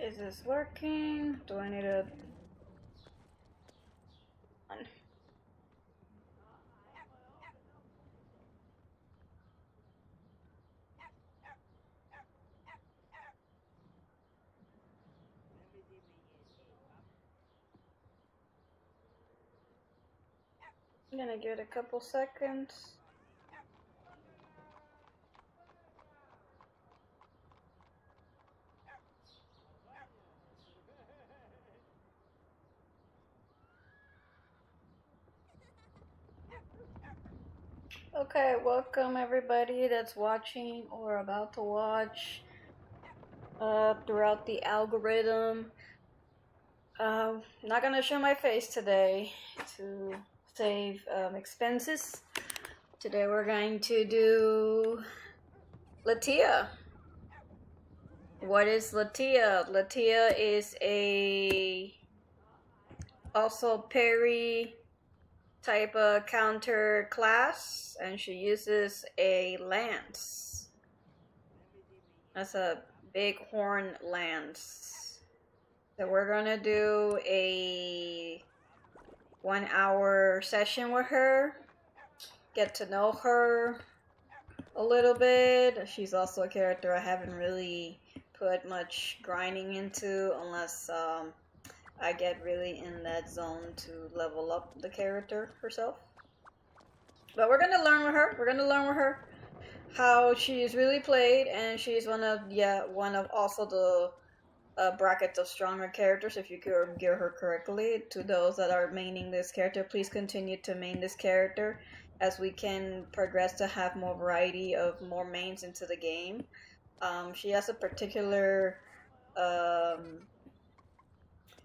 Is this working? Do I need a... I'm gonna give it a couple seconds. Okay, welcome everybody that's watching or about to watch throughout the algorithm. Not gonna show my face today to save expenses. Today we're going to do Latiya. What is Latiya? Latiya is also parry type of counter class, and she uses a lance. That's a big horn lance. So we're gonna do a 1-hour session with her, get to know her a little bit. She's also a character I haven't really put much grinding into unless I get really in that zone to level up the character herself. But we're gonna learn with her. We're gonna learn with her how she's really played, and she's one of also the brackets of stronger characters if you gear her correctly. To those that are maining this character, please continue to main this character as we can progress to have more variety of more mains into the game. She has a particular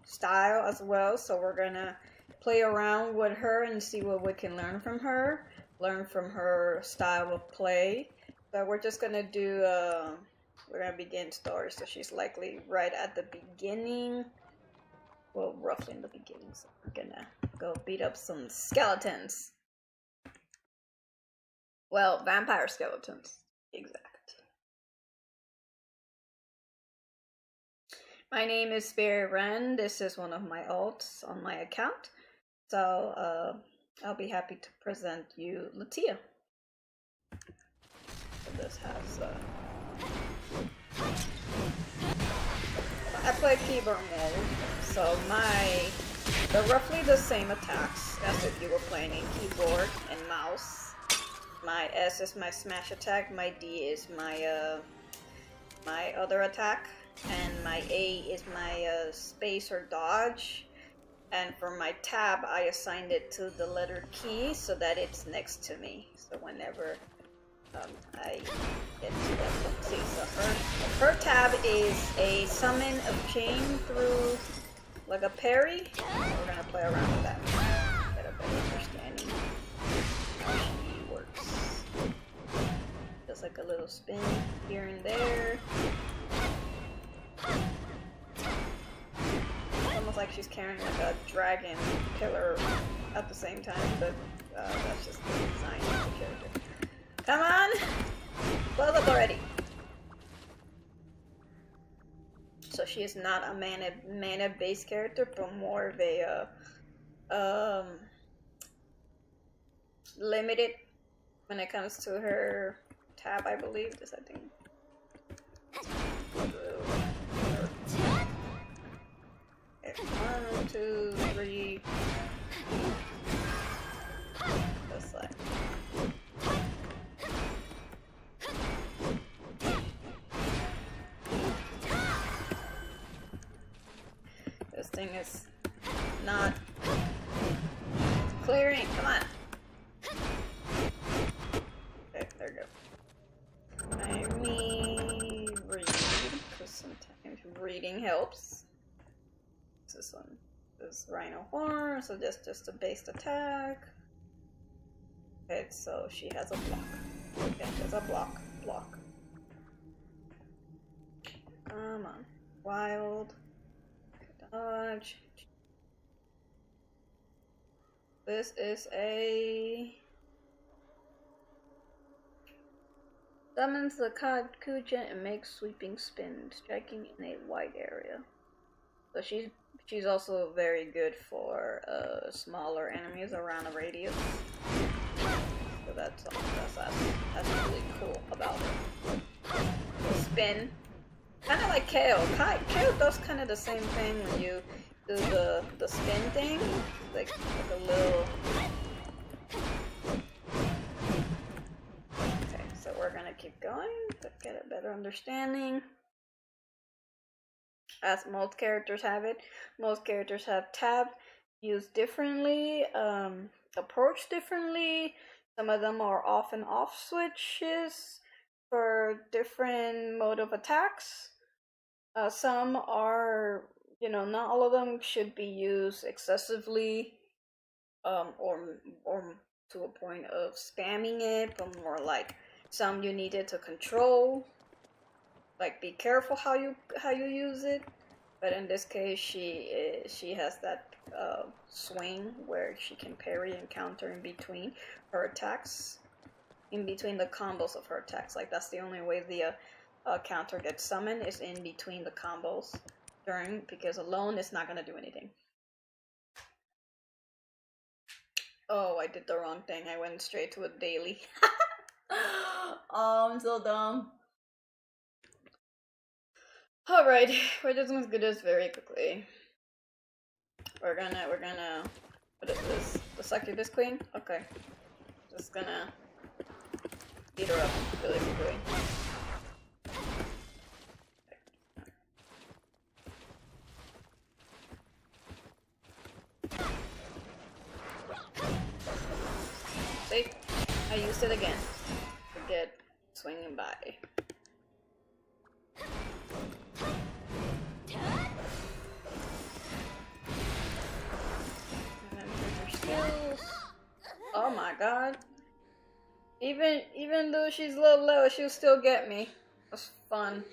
style as well, so we're gonna play around with her and see what we can learn from her style of play. So we're just gonna do we're gonna begin story, so she's likely right at the beginning, well, roughly in the beginning, so we're gonna go beat up some skeletons. Well, vampire skeletons, exact. My name is Spirit Ren. This is one of my alts on my account. So I'll be happy to present you Latiya. So this has I play keyboard mode, so they're roughly the same attacks as if you were playing a keyboard and mouse. My S is my smash attack, my D is my my other attack, and my A is my space or dodge. And for my tab, I assigned it to the letter key so that it's next to me. So whenever I get to that point, see, so her tab is a summon of chain through like a parry. We're gonna play around with that, get a better understanding how she works. Just like a little spin here and there. Almost like she's carrying like a dragon pillar at the same time, but that's just the design of the character. Come on! Close up already! So she is not a mana based character, but more of a limited when it comes to her tab, I believe. This, I think. Okay, 1, 2, 3. This side. This thing is not clearing. Come on. Okay, there we go. Let me read, because sometimes reading helps. This one is Rhino Horn, so just a based attack. Okay, so she has a block. Okay, there's a block. Come on. Wild. Dodge. This is a Summons the Kujen and makes sweeping spin, striking in a wide area. So she's also very good for smaller enemies around a radius. So that's really cool about it. The spin, kind of like Kale. Kale does kind of the same thing when you do the spin thing, like a little. Okay, so we're gonna keep going to get a better understanding. As most characters have it, most characters have tab used differently, approached differently. Some of them are off and off switches for different mode of attacks. Some are, not all of them should be used excessively, or to a point of spamming it, but more like some you need it to control. Like, be careful how you use it. But in this case, she has that swing where she can parry and counter in between her attacks, in between the combos of her attacks. Like, that's the only way the counter gets summoned, is in between the combos during, because alone it's not gonna do anything. Oh, I did the wrong thing. I went straight to a daily. Oh, I'm so dumb. Alright, we're just gonna do this very quickly. We're gonna, what is this? The succubus queen? Okay. Just gonna beat her up really quickly. See? I used it again. Forget swinging by. Oh my god. Even though she's low, she'll still get me. That's fun.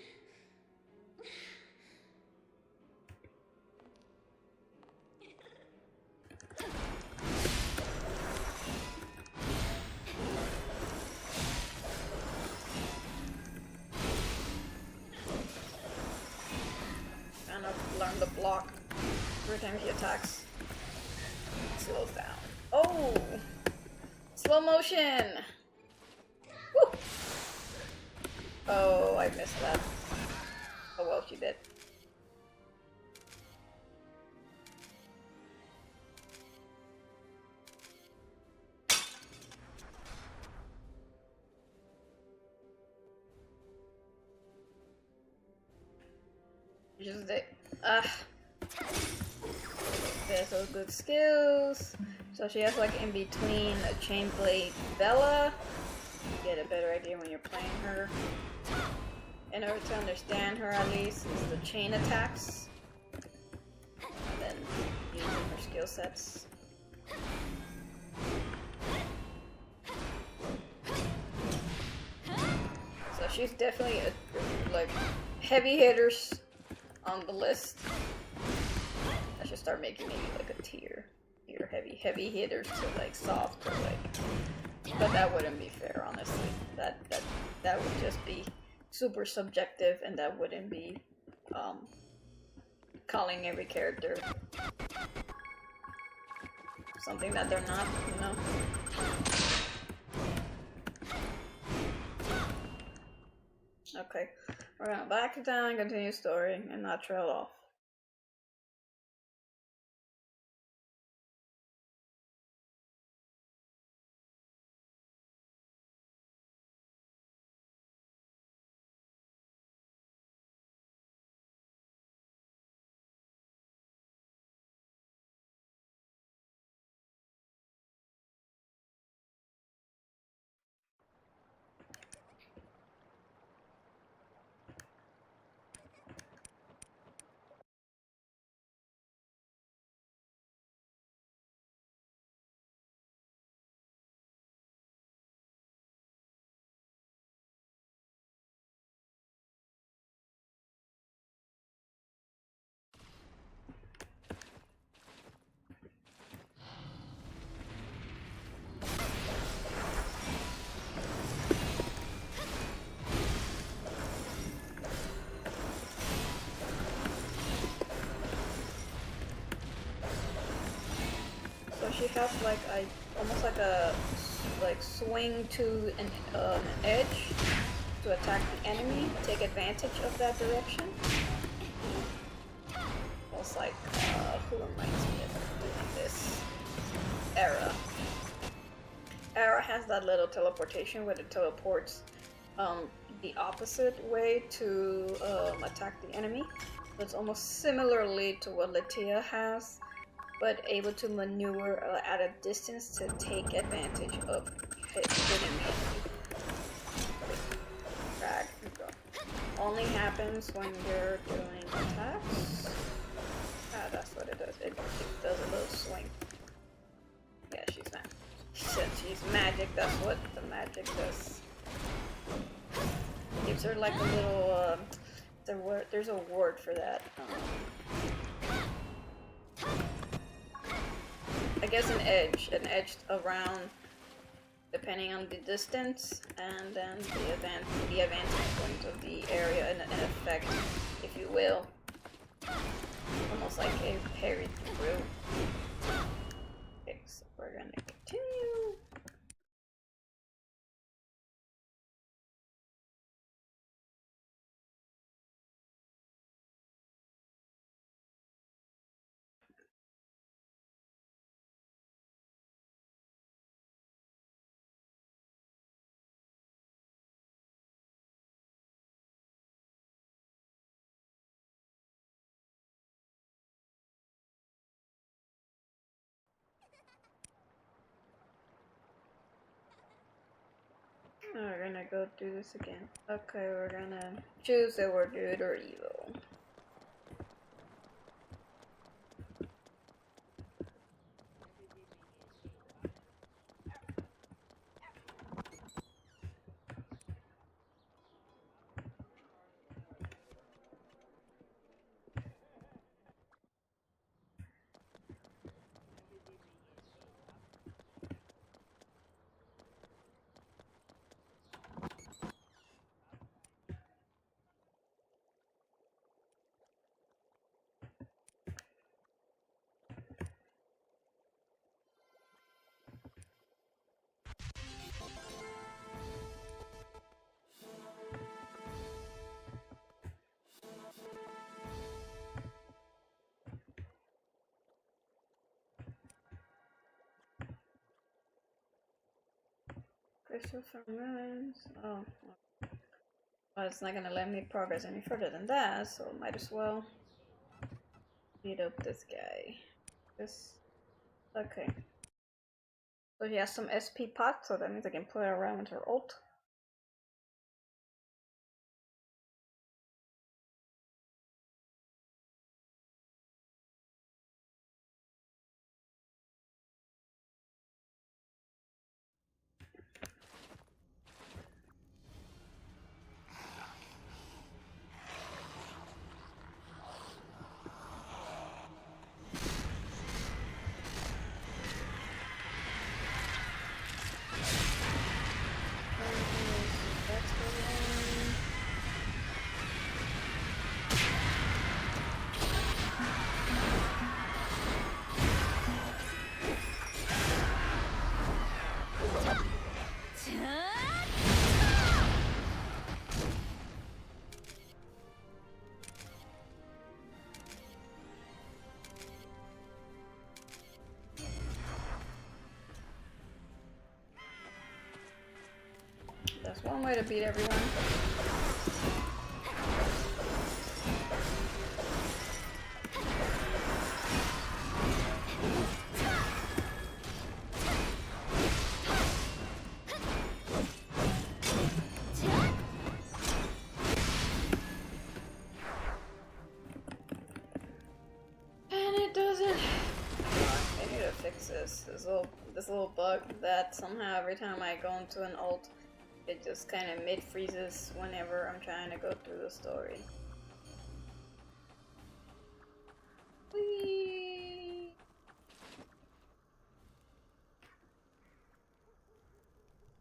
Kind of learn the block every time she attacks. Slows down. Oh! Slow motion! Woo! Oh, I missed that. Oh well, she did. Just it. There's those good skills. So she has like in between a chainblade vella. You get a better idea when you're playing her. In order to understand her, at least, is the chain attacks. And then using her skill sets. So she's definitely like heavy hitters on the list. I should start making maybe like a tier heavy hitters to like soft or like, but that wouldn't be fair, honestly. That would just be super subjective, and that wouldn't be calling every character something that they're not, you know. Okay, we're gonna back it down and continue story and not trail off. she has like a almost like a swing to an edge to attack the enemy, take advantage of that direction. Almost like who reminds me of doing this? Eira. Eira has that little teleportation where it teleports the opposite way to attack the enemy. So it's almost similarly to what Latiya has, but able to maneuver at a distance to take advantage of hitting the enemy. Drag and go. Only happens when you're doing attacks. Ah, that's what it does. It does a little swing. Yeah, she's not. Since she's magic, that's what the magic does. Gives her like a little, there's a word for that. I guess an edge around, depending on the distance, and then the advantage point of the area in effect, if you will. Almost like a parry through. Okay, so we're gonna continue. We're gonna go do this again. Okay, we're gonna choose that we're good or evil. Christopher Ruins. Oh, well, it's not gonna let me progress any further than that, so might as well beat up this guy. Okay. So he has some SP pot, so that means I can play around with her ult. That's one way to beat everyone. And it doesn't. I need to fix this little bug that somehow every time I go into an ult, it just kind of mid-freezes whenever I'm trying to go through the story. Whee!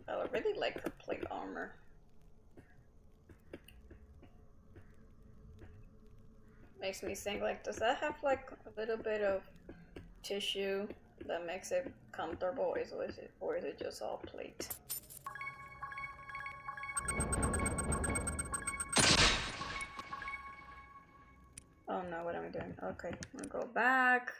I really like her plate armor. Makes me think, like, does that have like a little bit of tissue that makes it comfortable, or is it just all plate? Oh no, what am I doing? Okay, I'm gonna go back.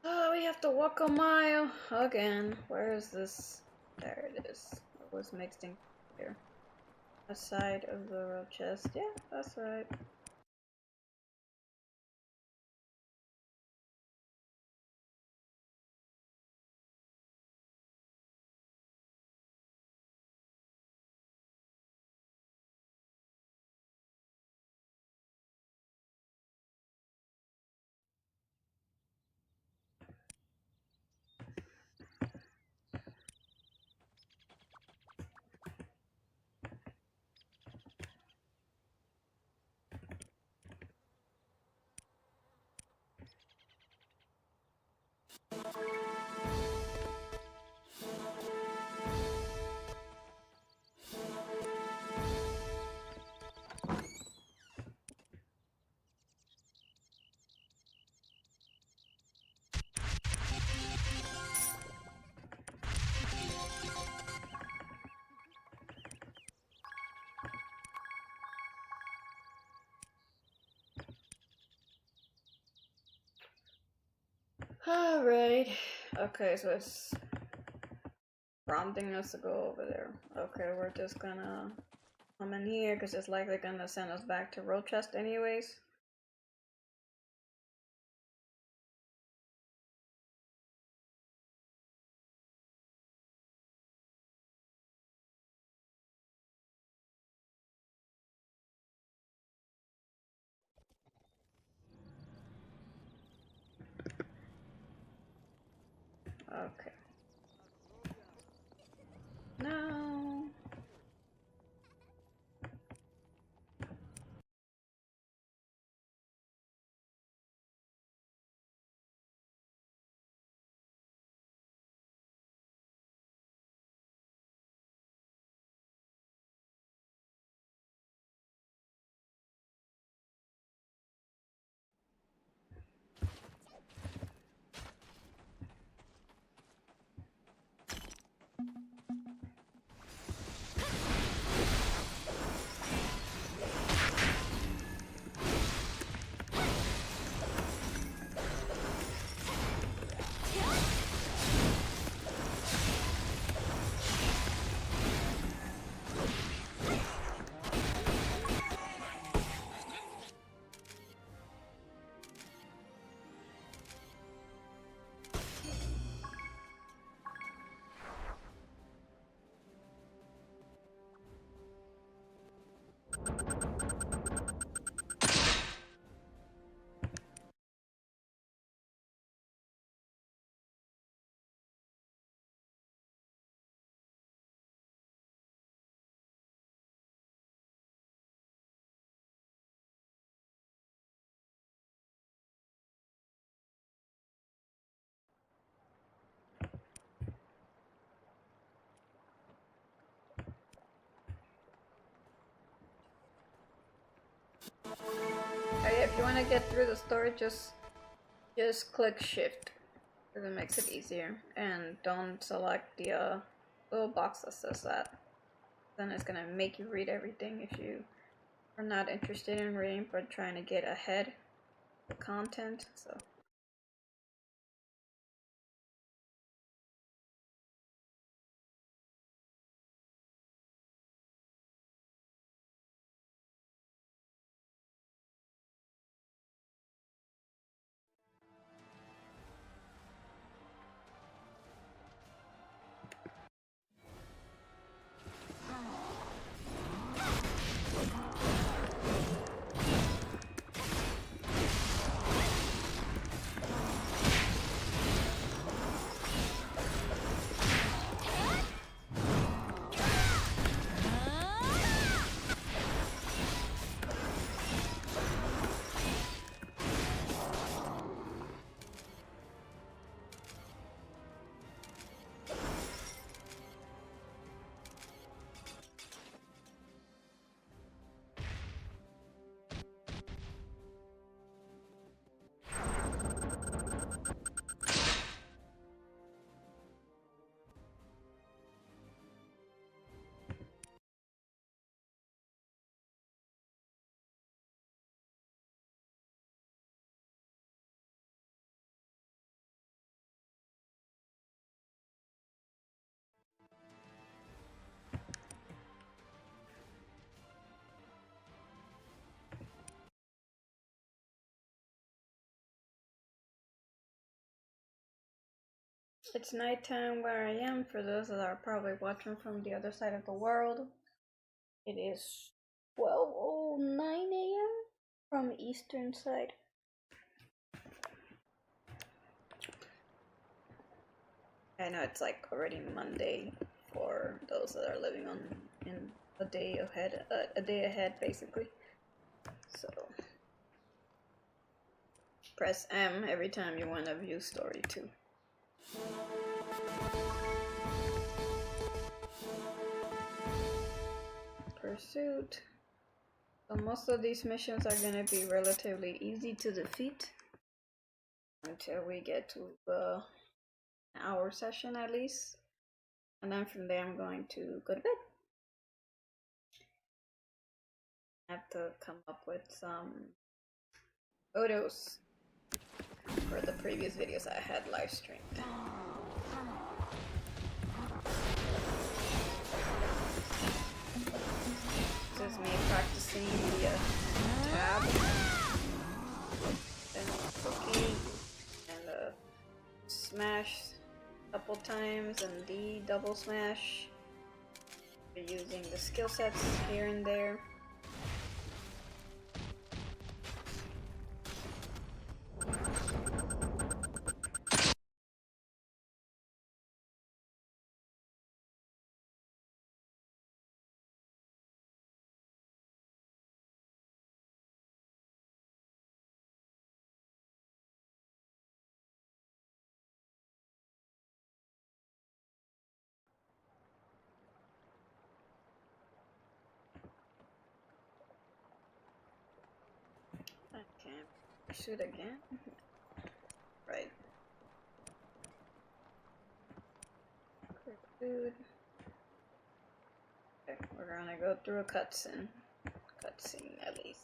Oh, we have to walk a mile again. Where is this? There it is. It was mixed in here. Aside of the road chest. Yeah, that's right. Alright. Okay, so it's prompting us to go over there. Okay, we're just gonna come in here because it's likely gonna send us back to road chest anyways. Okay. No. Hey, if you want to get through the story, just click shift because it makes it easier, and don't select the little box that says that. Then it's gonna make you read everything if you are not interested in reading but trying to get ahead of the content. So It's nighttime where I am, for those that are probably watching from the other side of the world. It is 12:09 a.m. from Eastern side. I know it's like already Monday for those that are living on in a day ahead basically. So press M every time you want to view story 2. Pursuit. So most of these missions are gonna be relatively easy to defeat until we get to an hour session at least, and then from there I'm going to go to bed. I have to come up with some photos for the previous videos I had live streamed. This is me practicing the tab and cooking and smash a couple times and the double smash. We're using the skill sets here and there. Okay, shoot again. Right. Quick food. Okay, we're gonna go through a cutscene. Cutscene at least.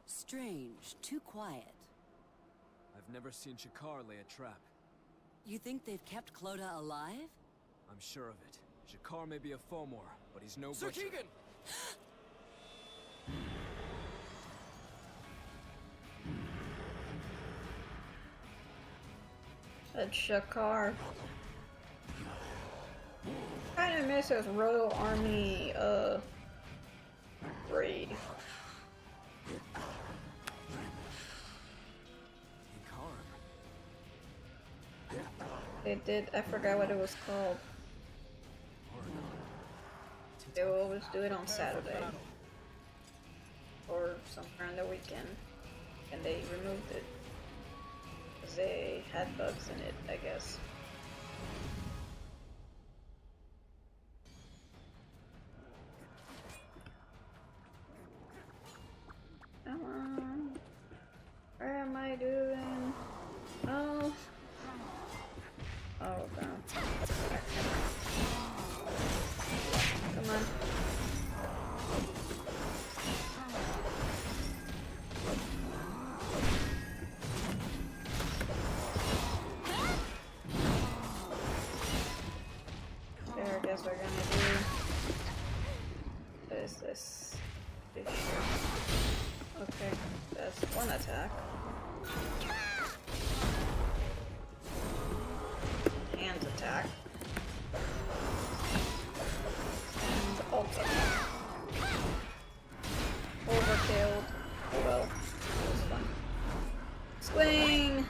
Strange, too quiet. I've never seen Shakar lay a trap. You think they've kept Clodagh alive? I'm sure of it. Shakar may be a Fomor, but he's no Sir butcher. Keegan! That's Shakar. Kinda miss his Royal Army raid. They did, I forgot what it was called. They will always do it on Saturday. Or somewhere on the weekend. And they removed it. Because they had bugs in it, I guess. Come on. Where am I doing? Oh. Oh, God. Come on. There, I guess we're gonna do. What is this? Okay, that's one attack. Hands attack. Swing!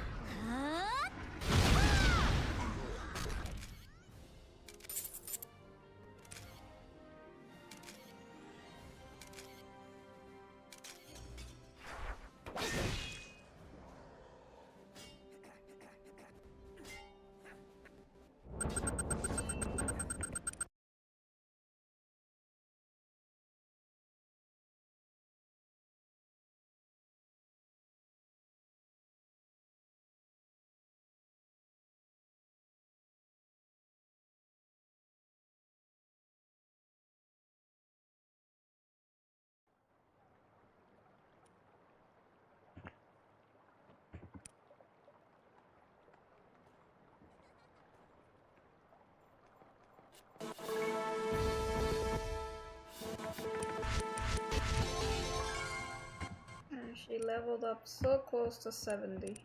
And she leveled up so close to 70.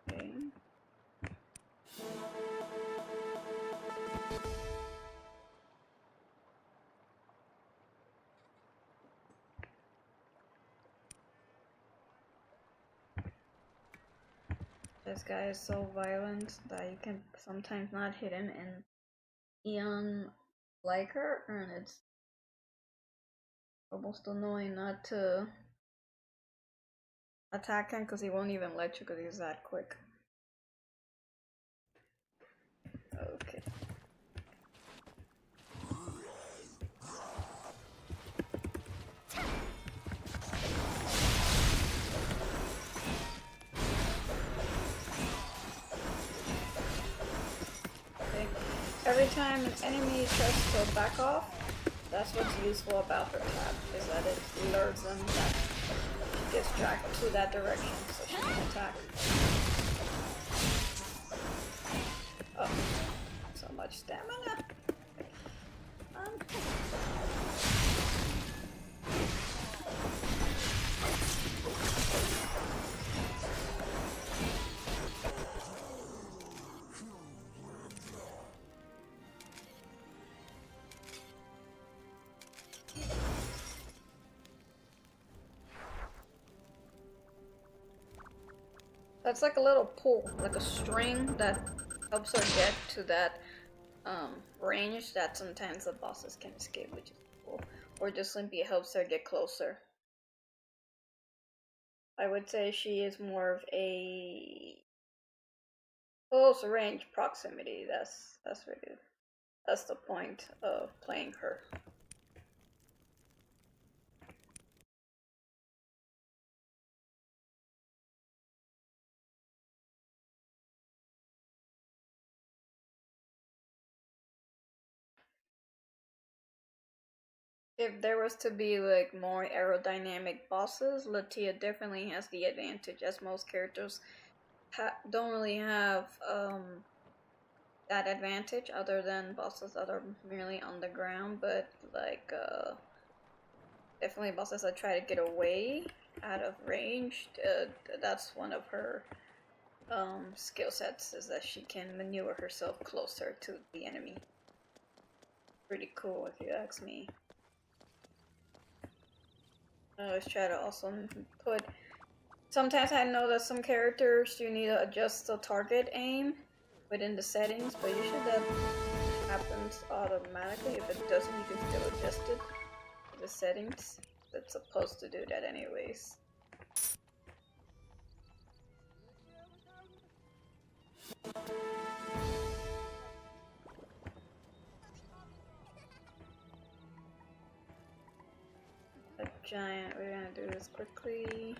Okay. This guy is so violent that you can sometimes not hit him, and Eon like her, and it's almost annoying not to attack him because he won't even let you because he's that quick. Okay. Every time an enemy tries to back off, that's what's useful about her tab, is that it lures them that she gets dragged to that direction so she can attack. Oh, so much stamina. That's like a little pull, like a string that helps her get to that range that sometimes the bosses can escape, which is cool. Or just simply helps her get closer. I would say she is more of a close range proximity. That's really that's the point of playing her. If there was to be like more aerodynamic bosses, Latiya definitely has the advantage, as most characters don't really have that advantage other than bosses that are merely on the ground, but like definitely bosses that try to get away out of range. That's one of her skill sets, is that she can maneuver herself closer to the enemy. Pretty cool if you ask me. I always try to also put. Sometimes I know that some characters you need to adjust the target aim within the settings, but usually that happens automatically. If it doesn't, you can still adjust it to the settings. It's supposed to do that anyways. A giant, we're gonna do this quickly.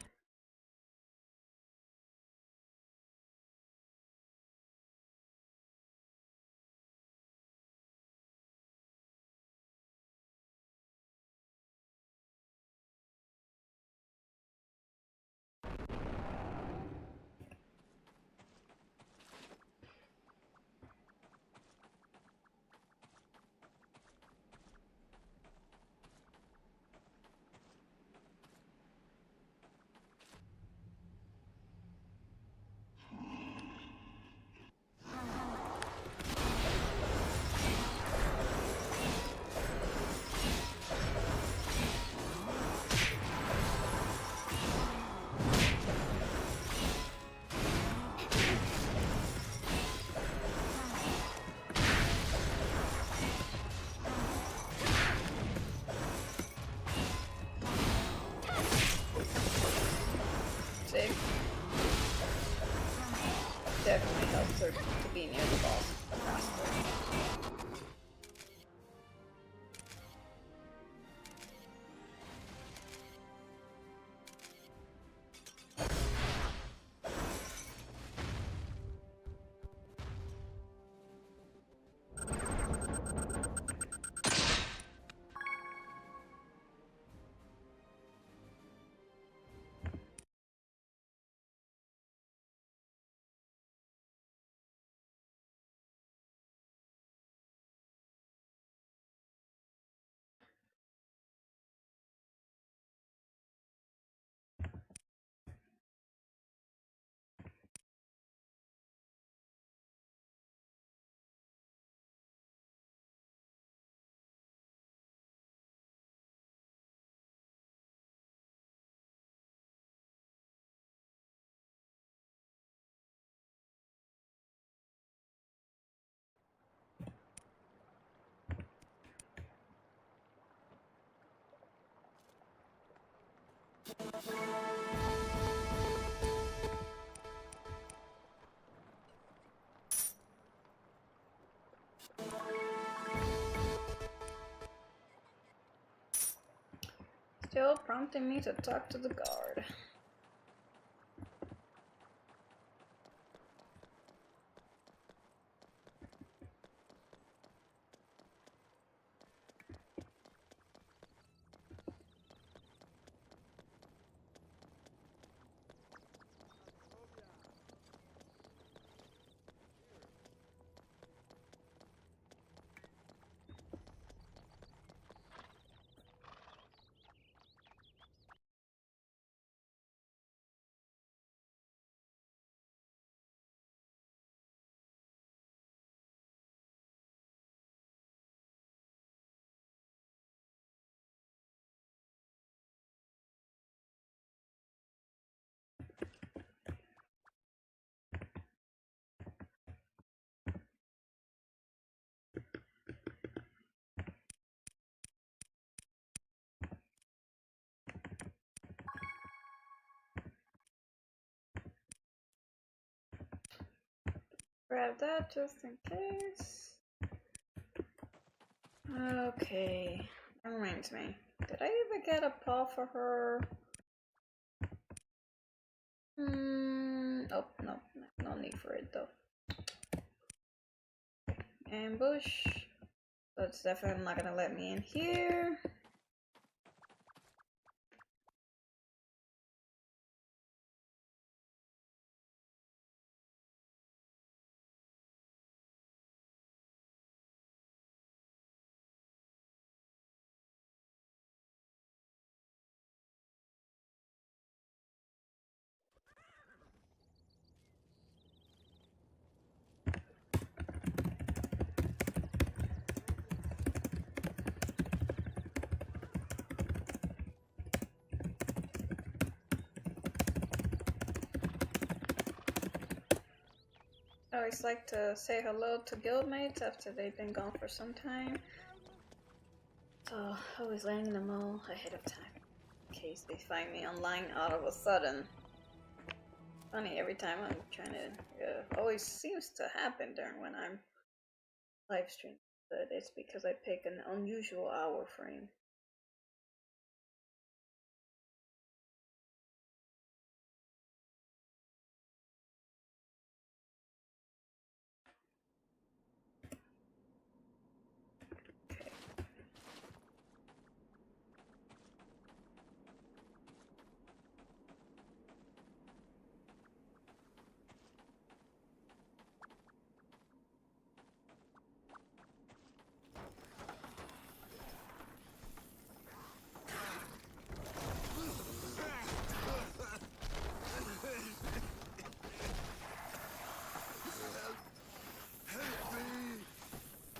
Still prompting me to talk to the guard. Grab that just in case. Okay, that reminds me. Did I ever get a paw for her? Oh, no need for it though. Ambush. So it's definitely not gonna let me in here. I always like to say hello to guildmates after they've been gone for some time. So, always letting them know ahead of time, in case they find me online all of a sudden. Funny, every time I'm trying to, always seems to happen during when I'm live streaming, but it's because I pick an unusual hour frame.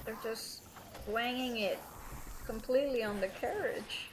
They're just wanging it completely on the carriage.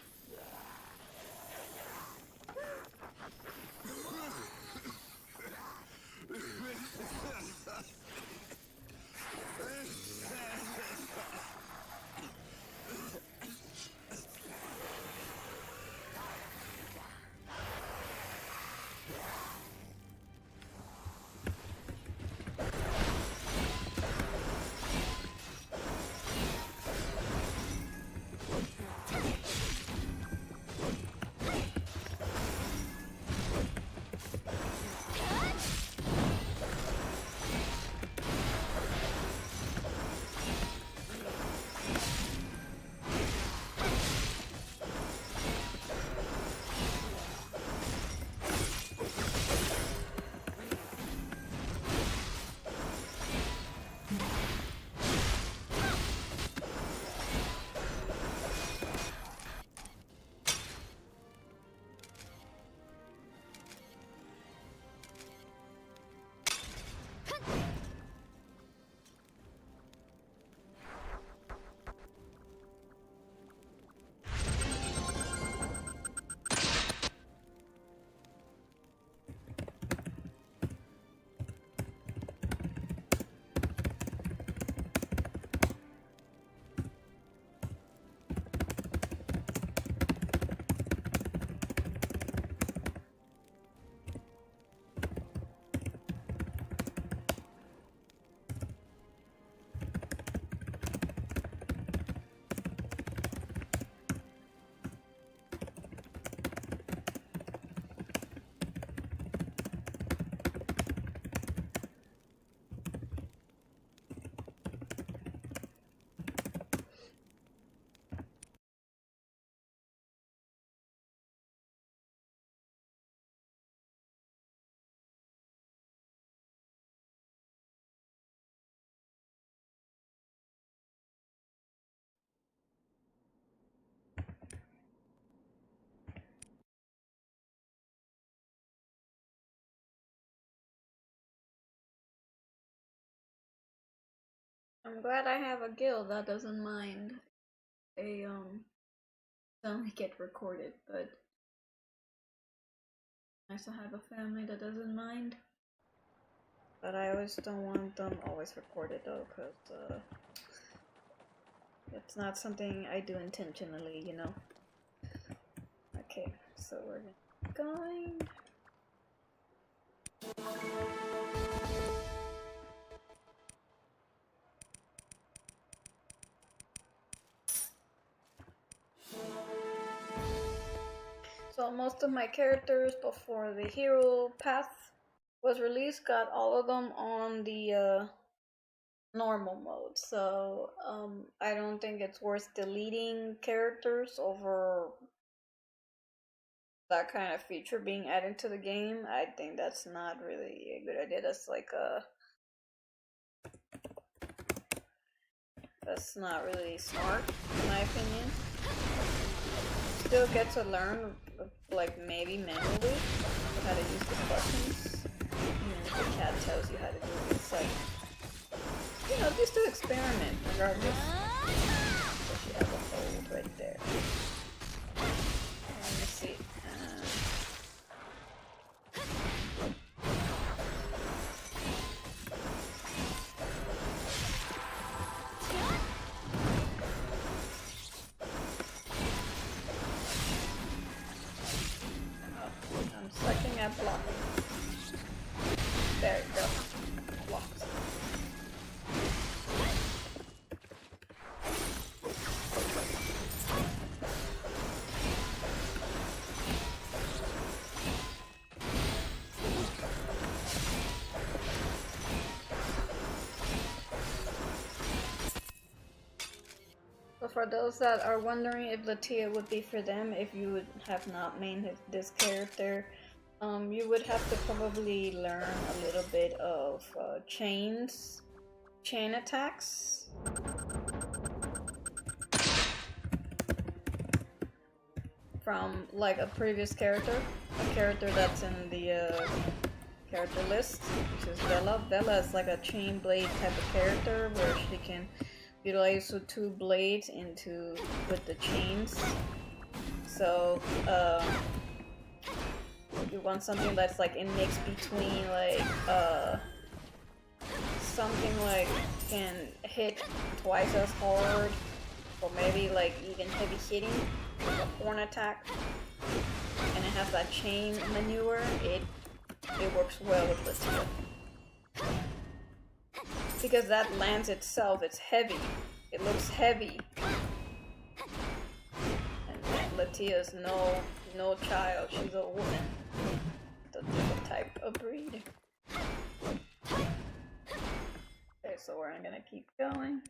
I'm glad I have a guild that doesn't mind a only get recorded, but nice to have a family that doesn't mind. But I always don't want them always recorded though, because it's not something I do intentionally, you know. Okay, so we're going. So most of my characters before the hero path was released got all of them on the normal mode. So I don't think it's worth deleting characters over that kind of feature being added to the game. I think that's not really a good idea. That's not really smart, in my opinion. Still get to learn, like maybe manually, how to use the buttons. And the cat tells you how to do it. It's like, you know, just to experiment, regardless. So she has a hole right there. Let me see. I'm sucking at blocking. There you go. Blocked. So for those that are wondering if Latiya would be for them, if you would have not mained this character, you would have to probably learn a little bit of chain attacks. From like a previous character, a character that's in the character list, which is Vella. Vella is like a chain blade type of character where she can utilize the two blades with the chains. So you want something that's like a mix between like something like can hit twice as hard, or maybe like even heavy hitting, like a horn attack, and it has that chain maneuver. It works well with Latiya. Because that lance itself, it's heavy. It looks heavy. And Latiya's no child, she's a woman. The different type of breed. Okay, so we're gonna keep going.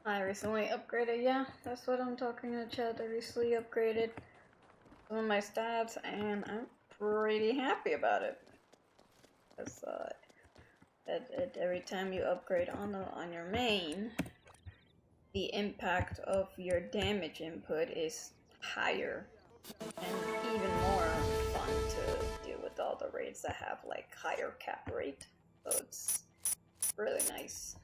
I recently upgraded, yeah, that's what I'm talking in the chat. I recently upgraded some of my stats, and I'm pretty happy about it. Because every time you upgrade on your main, the impact of your damage input is higher and even more fun to deal with all the raids that have like higher cap rate. So it's really nice.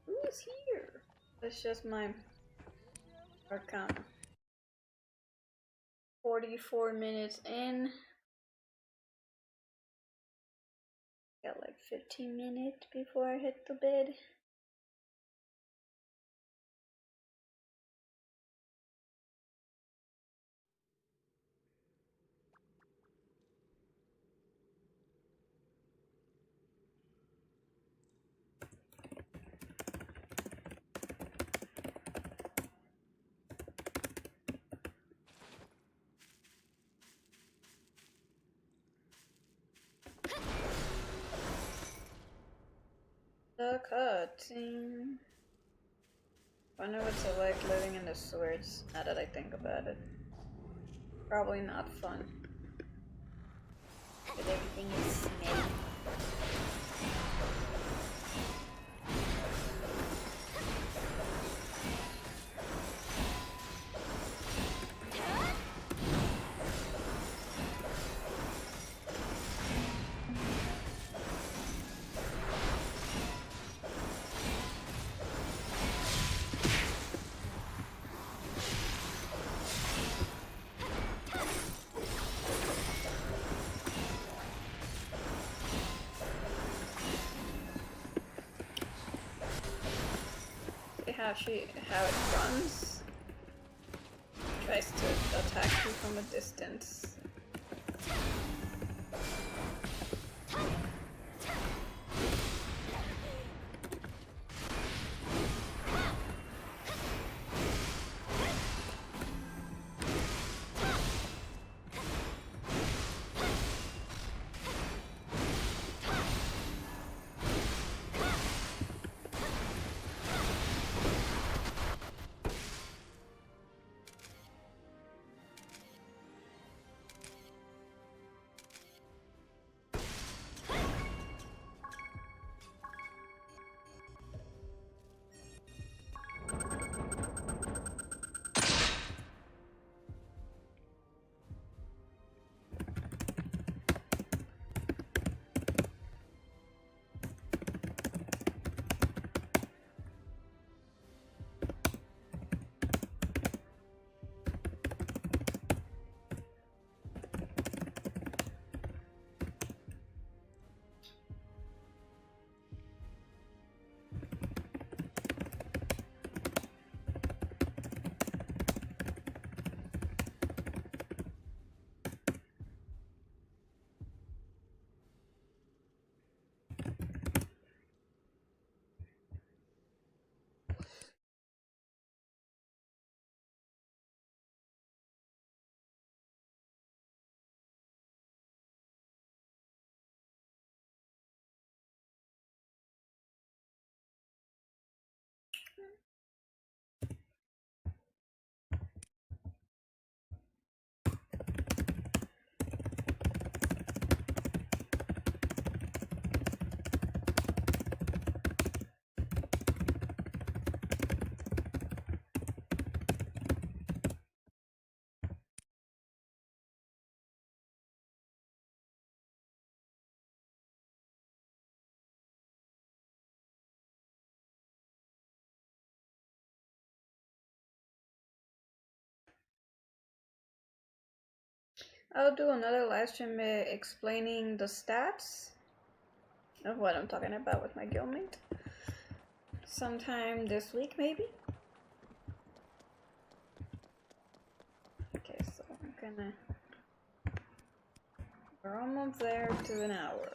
Who's here? That's just my arcana. 44 minutes in. Got like 15 minutes before I hit the bed. The cutscene. Wonder what's it like living in the sewers, now that I think about it. Probably not fun. But everything is smelly. How it runs. Tries to attack you from a distance. I'll do another live stream explaining the stats of what I'm talking about with my guildmate. Sometime this week, maybe? Okay, so I'm gonna... We're almost there to an hour.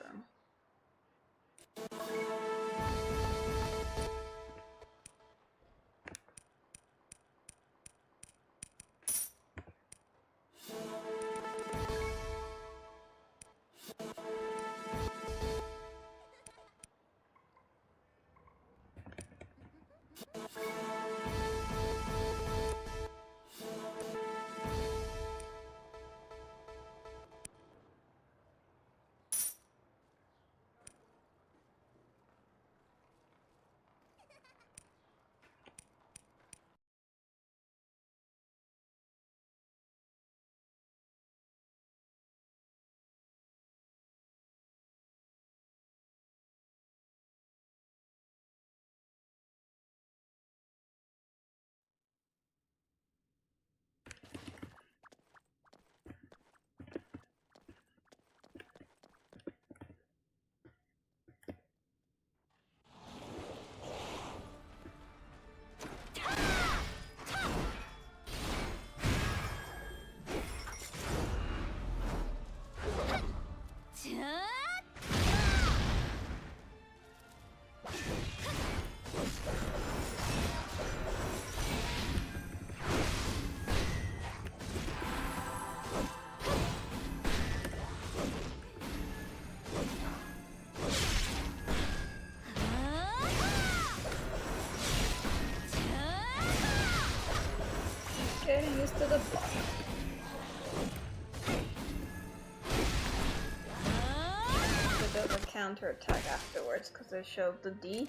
Does a counter attack afterwards because it showed the D.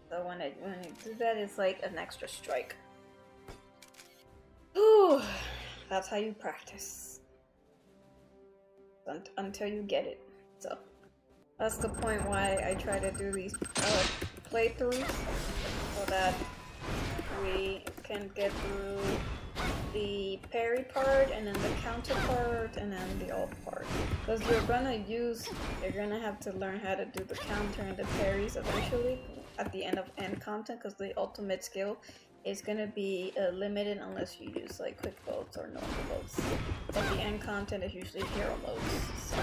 So when you do that, it's like an extra strike. Whew, that's how you practice until you get it. So that's the point why I try to do these playthroughs so that we can get through the parry part and then the counter part and then the ult part, because you're gonna have to learn how to do the counter and the parries eventually at the end of end content, because the ultimate skill is gonna be limited unless you use like quick modes or normal modes, but the end content is usually hero modes. So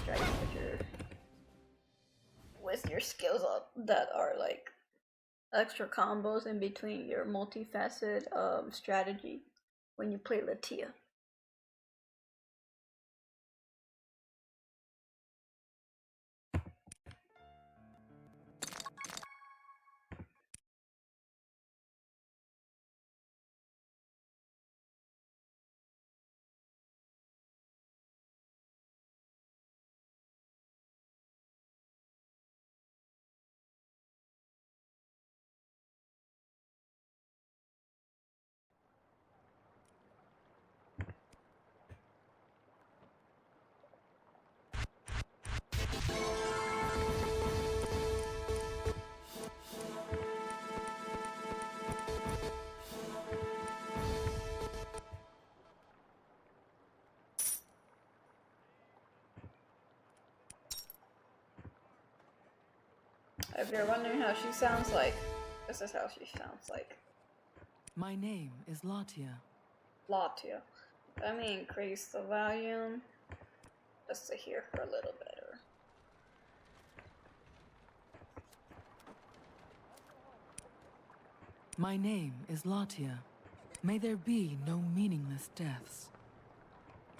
strike with your skills up that are like extra combos in between your multifaceted strategy when you play Latiya. If you're wondering how she sounds like, this is how she sounds like. My name is Latiya. Latiya. Let me increase the volume just to hear her a little better. My name is Latiya. May there be no meaningless deaths.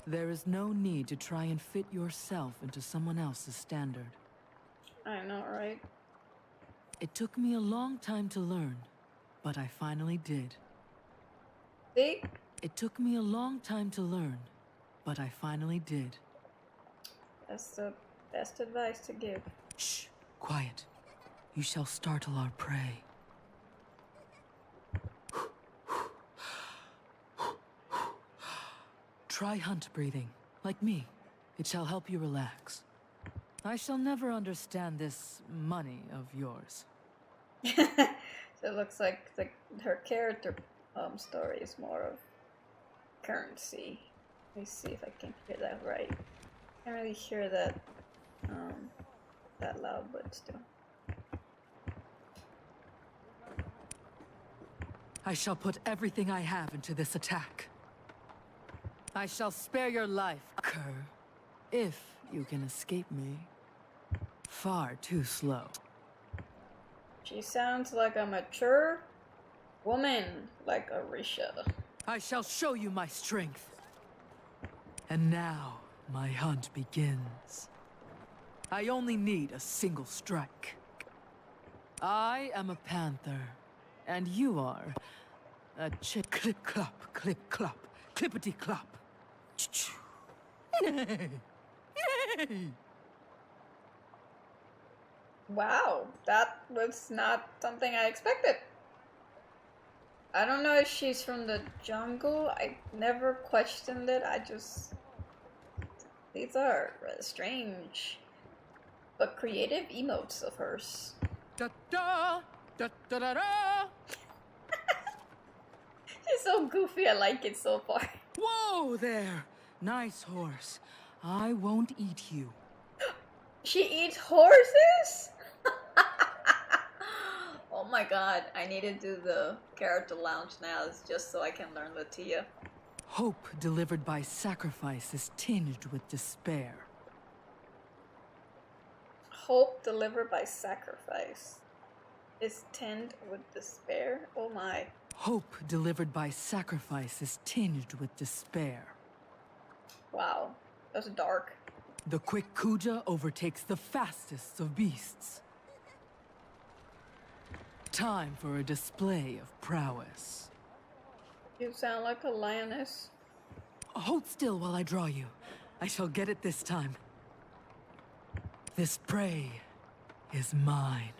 There is no need to try and fit yourself into someone else's standard. I know, right? It took me a long time to learn, but I finally did. See? It took me a long time to learn, but I finally did. That's the best advice to give. Shh, quiet. You shall startle our prey. Try hunt breathing, like me. It shall help you relax. I shall never understand this money of yours. So it looks like her character story is more of currency. Let me see if I can hear that right. I can't really hear that that loud, but still. I shall put everything I have into this attack. I shall spare your life, cur, if you can escape me. Far too slow. She sounds like a mature woman, like Arisha. I shall show you my strength. And now, my hunt begins. I only need a single strike. I am a panther, and you are a chick clip-clop, clip-clop, clippity-clop. Wow, that was not something I expected. I don't know if she's from the jungle. I never questioned it. These are rather strange, but creative emotes of hers. Da da da da da da. She's so goofy. I like it so far. Whoa there! Nice horse. I won't eat you. She eats horses? Oh my god, I need to do the character lounge now just so I can learn Latiya. Hope delivered by sacrifice is tinged with despair. Hope delivered by sacrifice is tinged with despair? Oh my. Hope delivered by sacrifice is tinged with despair. Wow, that's dark. The quick Kuja overtakes the fastest of beasts. Time for a display of prowess. You sound like a lioness. Hold still while I draw you. I shall get it this time. This prey is mine.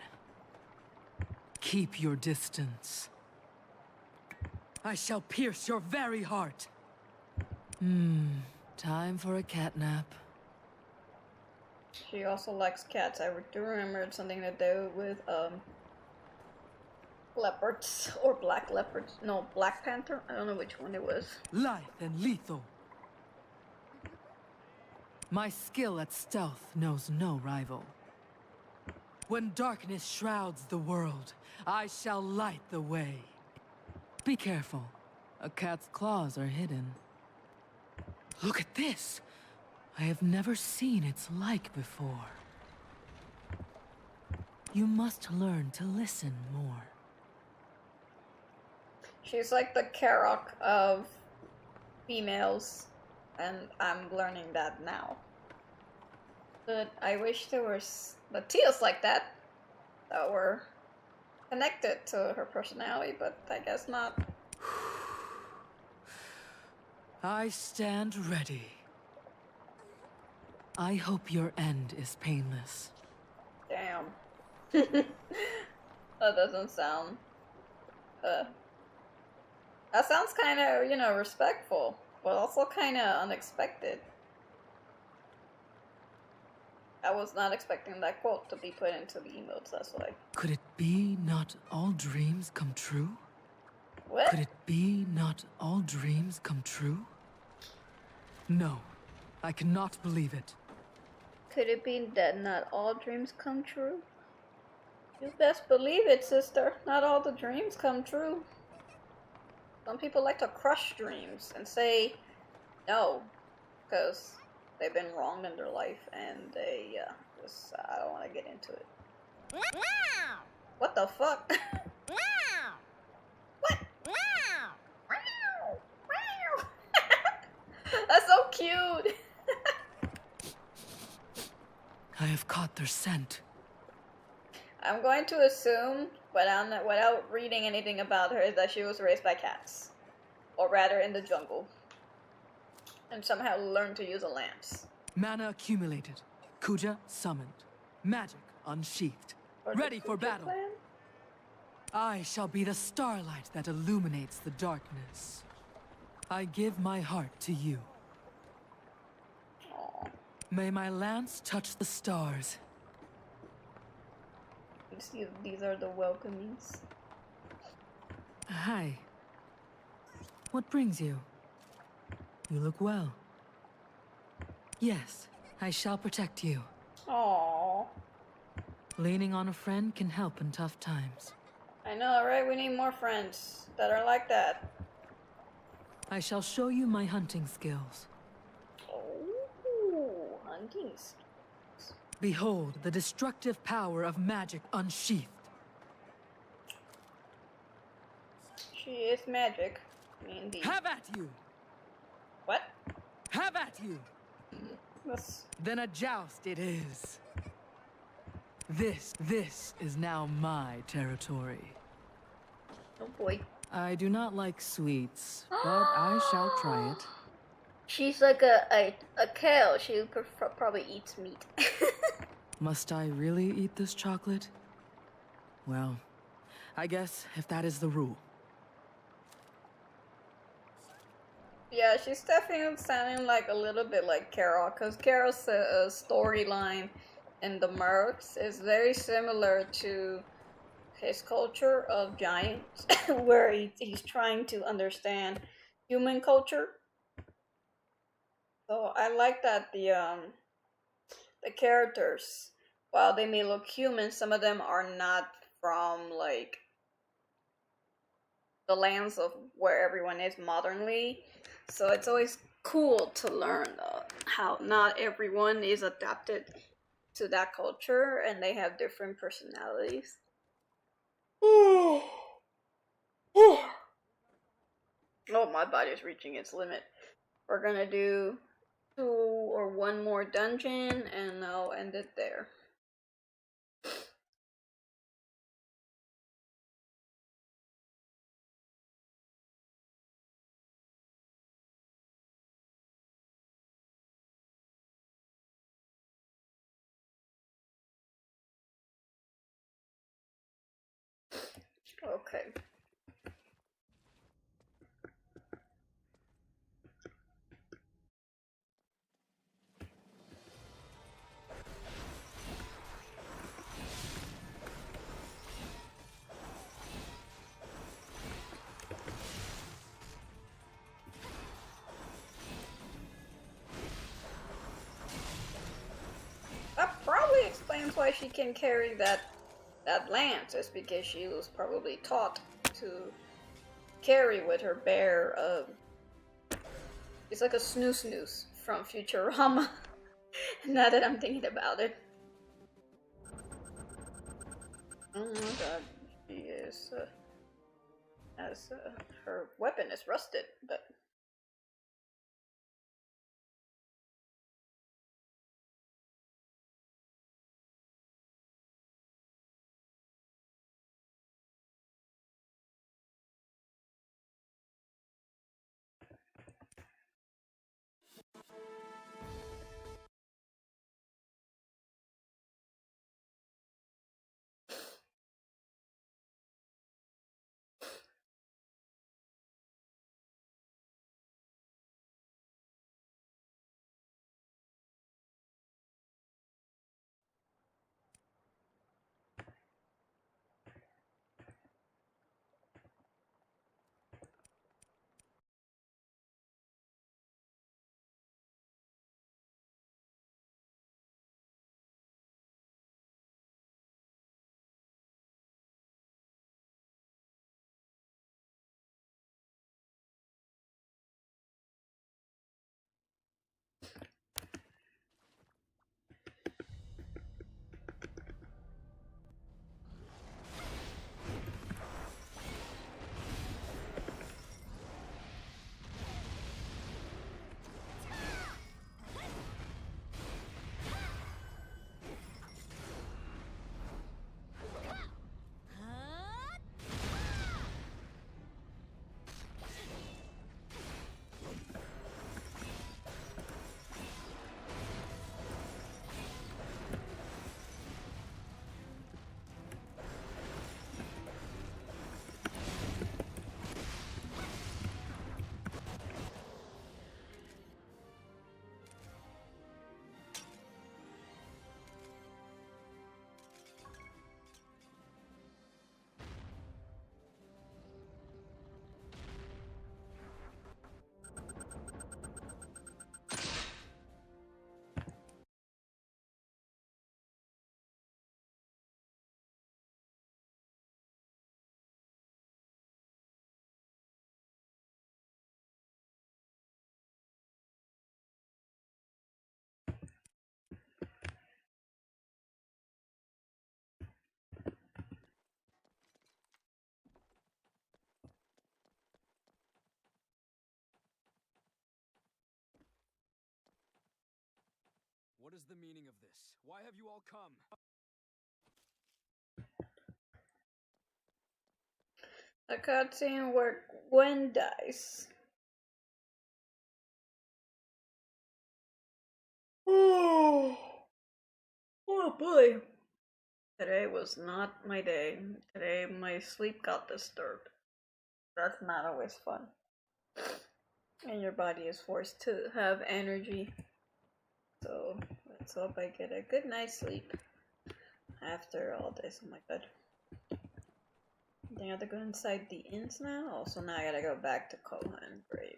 Keep your distance. I shall pierce your very heart. Time for a catnap. She also likes cats. I do remember something to do with leopards or black leopards. No, Black Panther. I don't know which one it was. Lithe and lethal. My skill at stealth knows no rival. When darkness shrouds the world, I shall light the way. Be careful. A cat's claws are hidden. Look at this! I have never seen its like before. You must learn to listen more. She's like the Karok of females, and I'm learning that now. But I wish there were Latias like that were connected to her personality, but I guess not. I stand ready. I hope your end is painless. Damn. That doesn't sound... that sounds kind of, you know, respectful, but also kind of unexpected. I was not expecting that quote to be put into the emotes, that's why. Could it be not all dreams come true? What? Could it be not all dreams come true? No, I cannot believe it. Could it be that not all dreams come true? You best believe it, sister. Not all the dreams come true. Some people like to crush dreams and say no, because they've been wronged in their life, and they just I don't want to get into it. What the fuck? What? That's so cute. I have caught their scent. I'm going to assume, without reading anything about her, that she was raised by cats, or rather in the jungle, and somehow learned to use a lance. Mana accumulated. Kuja summoned. Magic unsheathed. Ready for battle. Plan? I shall be the starlight that illuminates the darkness. I give my heart to you. Aww. May my lance touch the stars. These are the welcomings. Hi. What brings you? You look well. Yes, I shall protect you. Aww. Leaning on a friend can help in tough times. I know, right? We need more friends that are like that. I shall show you my hunting skills. Oh, hunting skills. Behold the destructive power of magic unsheathed. She is magic. Indeed. Have at you! What? Have at you! That's... Then a joust it is. This is now my territory. Oh boy. I do not like sweets, but I shall try it. She's like a cow. She probably eats meat. Must I really eat this chocolate? Well, I guess if that is the rule. Yeah, she's definitely sounding like a little bit like Carol, because Carol's storyline in the Mercs is very similar to his culture of giants, where he's trying to understand human culture. So I like that the characters, while they may look human, some of them are not from like the lands of where everyone is modernly. So it's always cool to learn how not everyone is adapted to that culture and they have different personalities. Oh, my body's reaching its limit. We're gonna do 2 or 1 more dungeon and I'll end it there. Okay. That probably explains why she can carry that lance. It's because she was probably taught to carry with her bare. It's like a snoo from Futurama. Now that I'm thinking about it. Oh my god, she is. Her weapon is rusted, but. What is the meaning of this? Why have you all come? A cutscene where Gwen dies. Oh, oh boy. Today was not my day. Today my sleep got disturbed. That's not always fun. And your body is forced to have energy. So let's hope I get a good night's sleep after all this. Oh my god. I think I have to go inside the inns now. Also, now I gotta go back to Kohan. Great.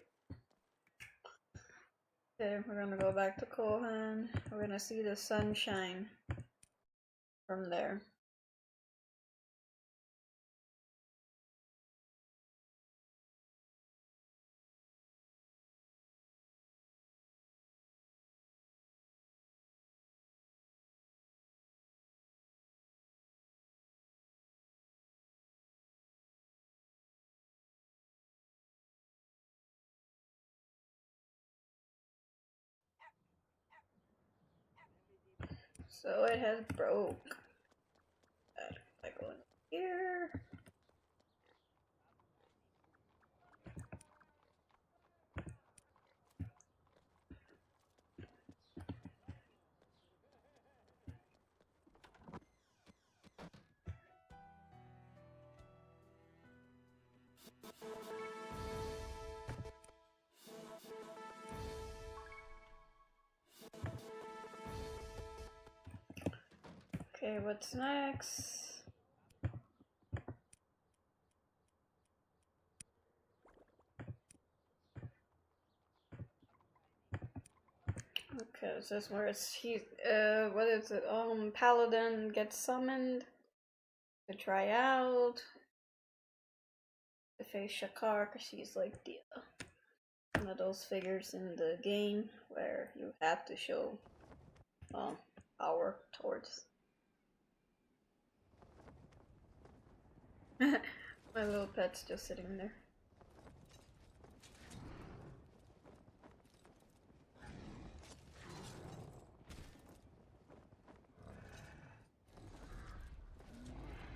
Okay, we're gonna go back to Kohan. We're gonna see the sunshine from there. So it has broke. I go in here. Okay, what's next? Okay, so this is where it's what is it? Paladin gets summoned to try out to face Shakar, because she's like the one of those figures in the game where you have to show power towards. My little pet's just sitting there.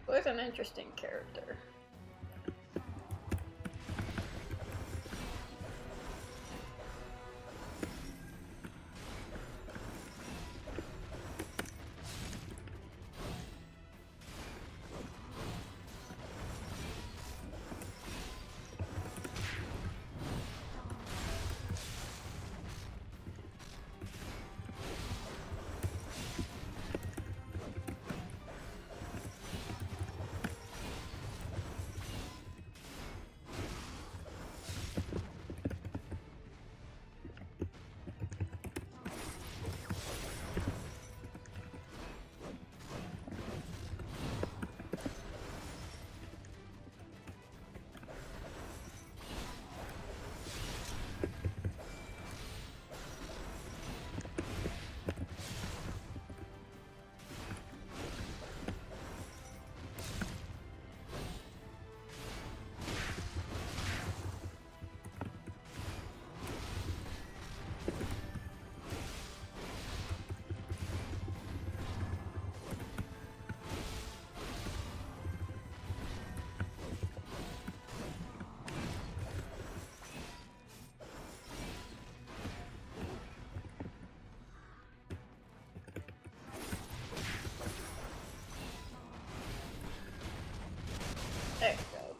So it's an interesting character. There you go.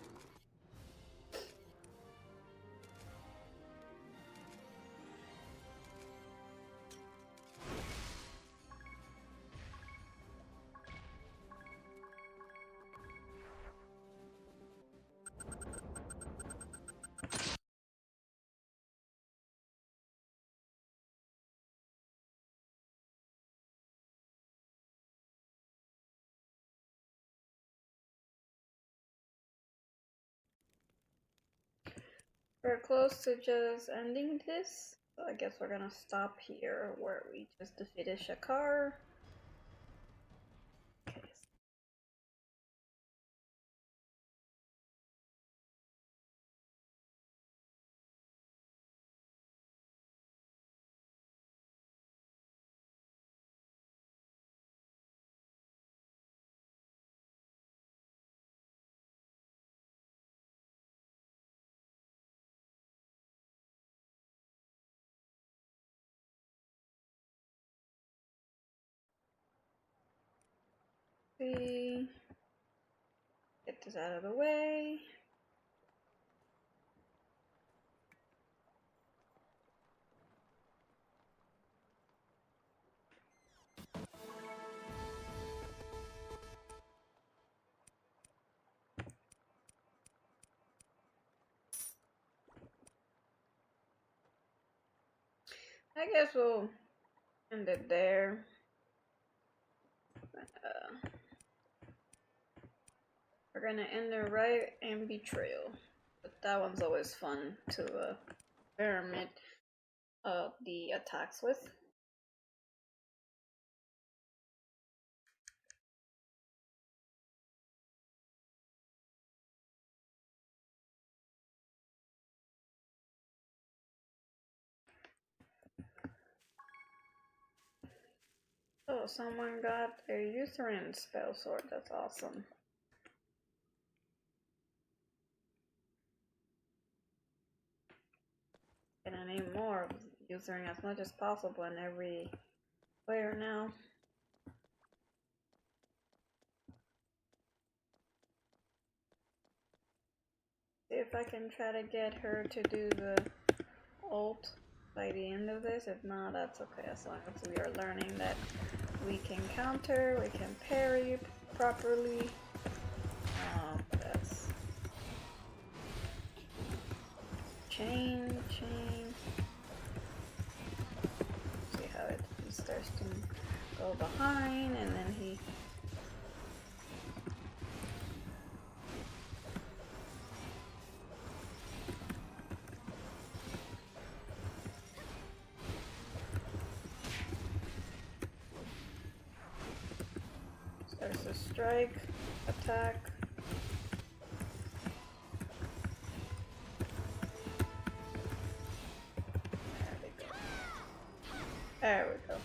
We're close to just ending this, so I guess we're gonna stop here where we just defeated Shakar. Okay. See, get this out of the way. I guess we'll end it there. We're gonna end the right and betrayal, but that one's always fun to experiment the attacks with. Oh, someone got a Uthran spell sword. That's awesome. And I need more of Uthran as much as possible in every player now. See if I can try to get her to do the ult by the end of this. If not, that's okay, as long as we are learning that we can counter, we can parry properly. That's chain. See how he starts to go behind, and then he starts to strike, attack. There we go.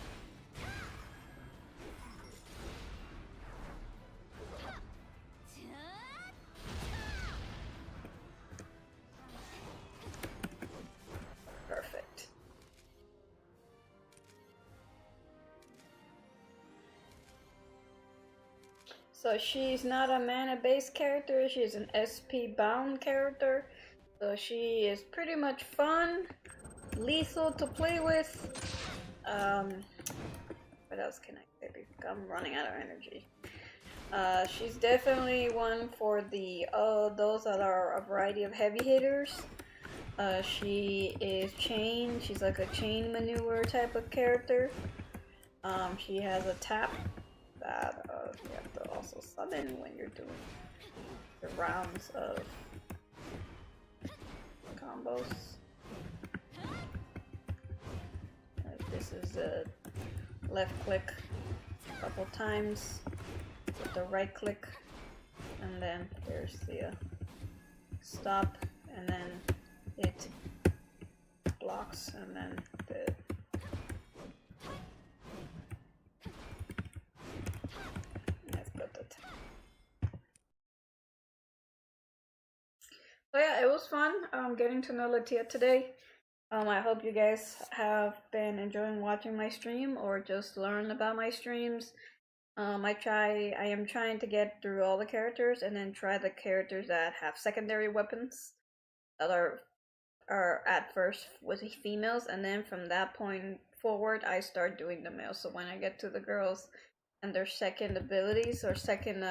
Perfect. So she's not a mana-based character, she's an SP-bound character. So she is pretty much fun, lethal to play with. What else can I say? I'm running out of energy. She's definitely one for the those that are a variety of heavy hitters. She is chain. She's like a chain maneuver type of character. She has a tap that you have to also summon when you're doing the rounds of combos. This is a left click a couple times with the right click, and then there's the stop, and then it blocks, and then the so yeah, it was fun getting to know Latiya today. I hope you guys have been enjoying watching my stream or just learn about my streams. I am trying to get through all the characters and then try the characters that have secondary weapons that are at first with females, and then from that point forward I start doing the males. So when I get to the girls and their second abilities or second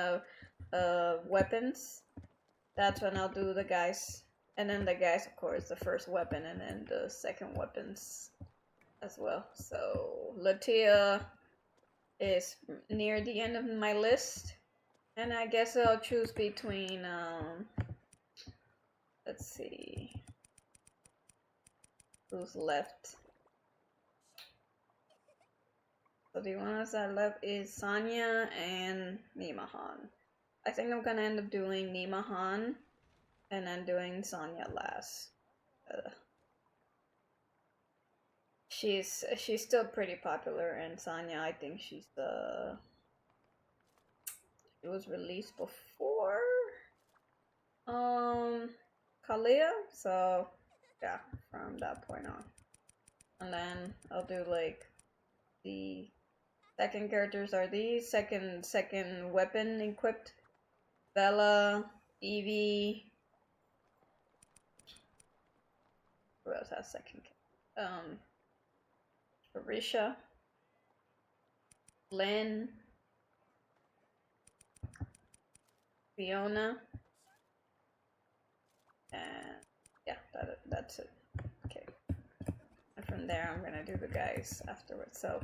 weapons, that's when I'll do the guys. And then the guys, of course, the first weapon, and then the second weapons as well. So Latiya is near the end of my list, and I guess I'll choose between let's see who's left. So the ones that left is Sanya and Nimahan. I think I'm gonna end up doing Nimahan and then doing Sanya last. She's still pretty popular, and Sanya, I think she was released before Kalia, so yeah, from that point on. And then I'll do like the second characters are these second weapon equipped: Vella, Evie. Who else has second? Orisha, Lynn, Fiona, and yeah, that's it. Okay, and from there I'm gonna do the guys afterwards. So,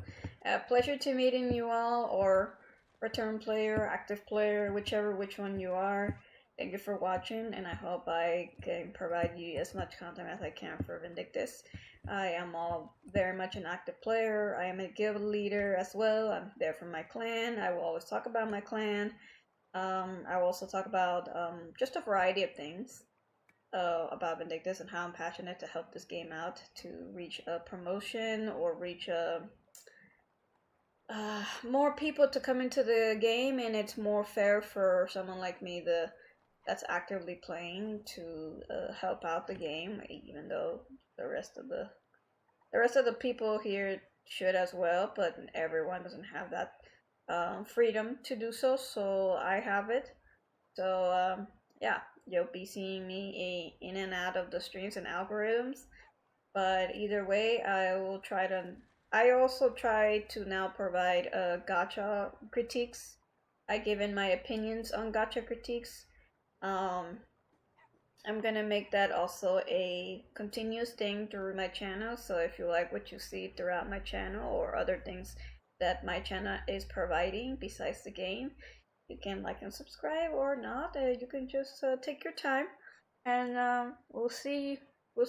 pleasure to meeting you all, or return player, active player, which one you are. Thank you for watching, and I hope I can provide you as much content as I can for Vindictus. I am very much an active player. I am a guild leader as well. I'm there for my clan. I will always talk about my clan. I will also talk about just a variety of things about Vindictus and how I'm passionate to help this game out to reach a promotion or reach more people to come into the game, and it's more fair for someone like me that's actively playing to help out the game, even though the rest of the people here should as well, but everyone doesn't have that freedom to do so. So I have it. So yeah, you'll be seeing me in and out of the streams and algorithms. But either way, I also try to now provide gacha critiques. I give in my opinions on gacha critiques. I'm gonna make that also a continuous thing through my channel. So if you like what you see throughout my channel or other things that my channel is providing besides the game, you can like and subscribe or not. You can just take your time, and we'll see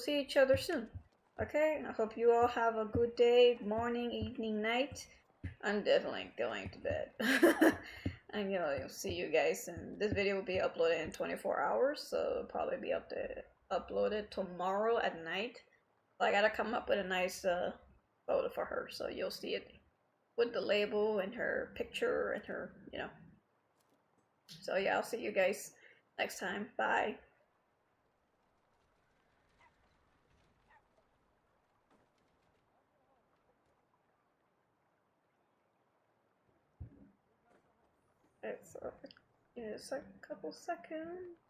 each other soon. Okay, I hope you all have a good day, morning, evening, night. I'm definitely going to bed. And you'll see you guys, and this video will be uploaded in 24 hours, so it'll probably be uploaded tomorrow at night. But I gotta come up with a nice photo for her, so you'll see it with the label and her picture and her, So yeah, I'll see you guys next time. Bye. It's a couple seconds.